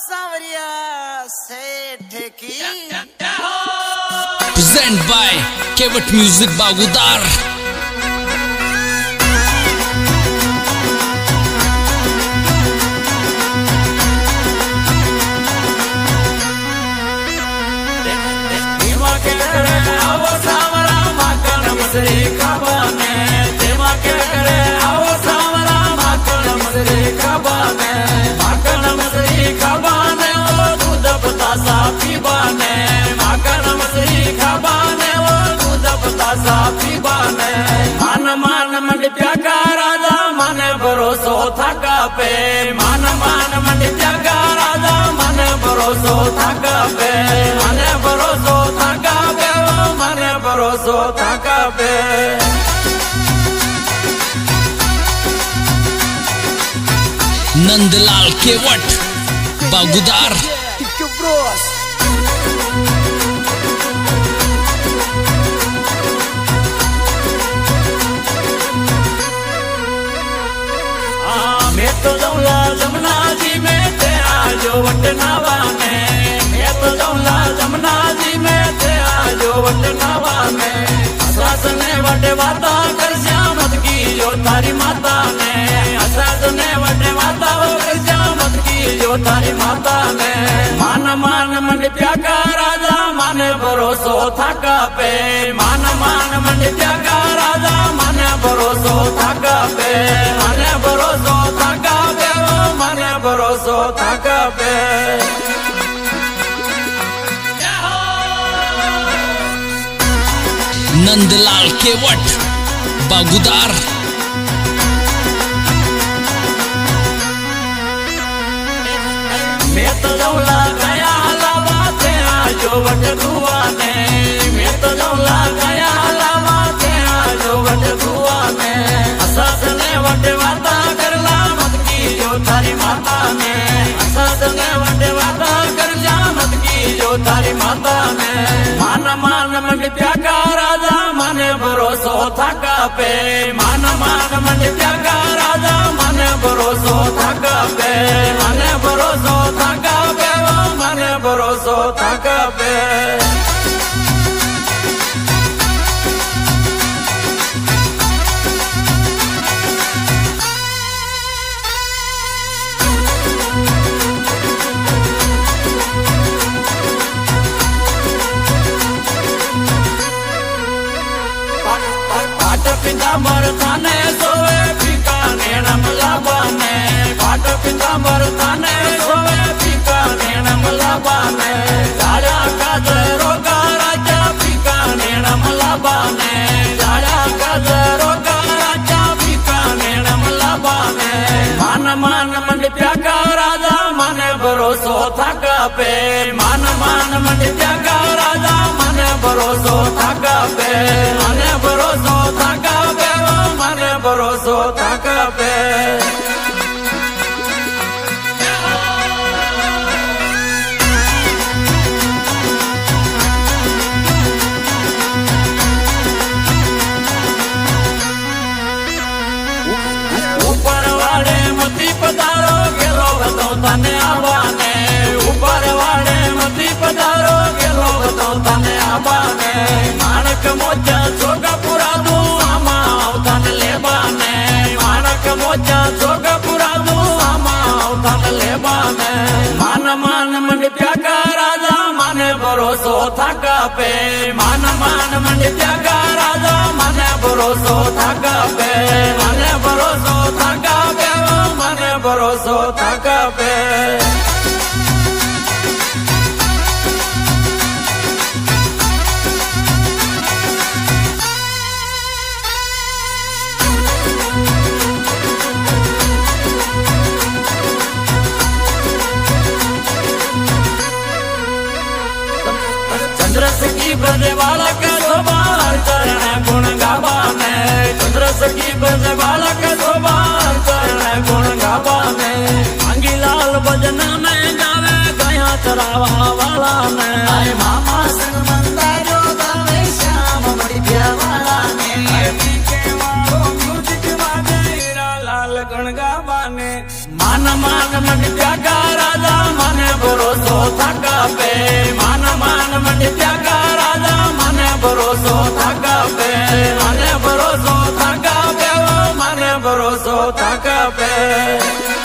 सावरिया सेठ की प्रेजेंट बाय केवट म्यूजिक बागुदार। भरोसो थका पे मान मान मन जगा राजा मन भरोसो थका पे मन भरोसो थका पे मन भरोसो थका पे नंदलाल केवट बागुदार। मैं तो जाऊंगा जमुना जी में ते आजो वट नावा में मैं तो जाऊंगा जमुना जी में ते आजो वट नावा में सास ने वटे वाता कर श्यामत की जो तारी माता ने सास ने वटे वाता कर श्यामत की जो तारी माता ने मान मान मन प्याका राजा मन भरोसो थका पे मान मान मन प्याका राजा मन भरोसो थका पे मन भरोसो थका पे मन भरोसो थका पे नंदलाल केवट बागुदार। मैं तो जौला गया लावा ते आजो वट दुआ ने मैं तो जौला गया लावा ते आजो वट दुआ ने सास ने वटे वाता करला मत की जो तारी माता ने सास ने वटे वाता कर जा मत की जो तारी माता ने मान मान मन प्याका राजा मन भरोसो थका पे मान मान मन प्याका राजा मन भरोसो थका पे मन भरोसो थका पे मन भरोसो थका पे पितांबर थाने सोवे फीका नेणम लाबाने पाट पितांबर थाने सोवे फीका नेणम लाबाने जाया काज रोगा राजा फीका नेणम लाबाने जाया काज रोगा राजा फीका नेणम लाबाने मान मान मन प्याका राजा मन भरोसो थका पे मान मान मन प्याका राजा मन भरोसो थका पे मन भरोसो थका पे मन भरोसो थका पे ऊपर वाले मती पधारो गेलो बतो तने आवाने ऊपर वाले मती पधारो गेलो बतो तने आवाने मानक मोजा जोगा पुरा दू आमा उतन लेबाने मानक मोजा जोगा पुरा दू आमा उतन लेबाने मान मान मन प्याका राजा मन भरोसो थका पे मान मान मन प्याका राजा मन भरोसो थका पे मन भरोसो थका पे मन भरोसो थका पे चंद्रस की बजे बालक सोबार चरण गुण गावाने चंद्रस की बजे बालक सोबार चरण गुण गावाने अंगीलाल भजन में गावे गया चरावा वाला ने आए मामा संग मंदारो गावे श्याम मड़ी प्यावाला ने के वालो म्यूजिक वाजे हीरा लाल गुण गावाने मान मान मन प्यागा राजा मन पे माने भरोसो थाका पे, माने भरोसो थाका पे।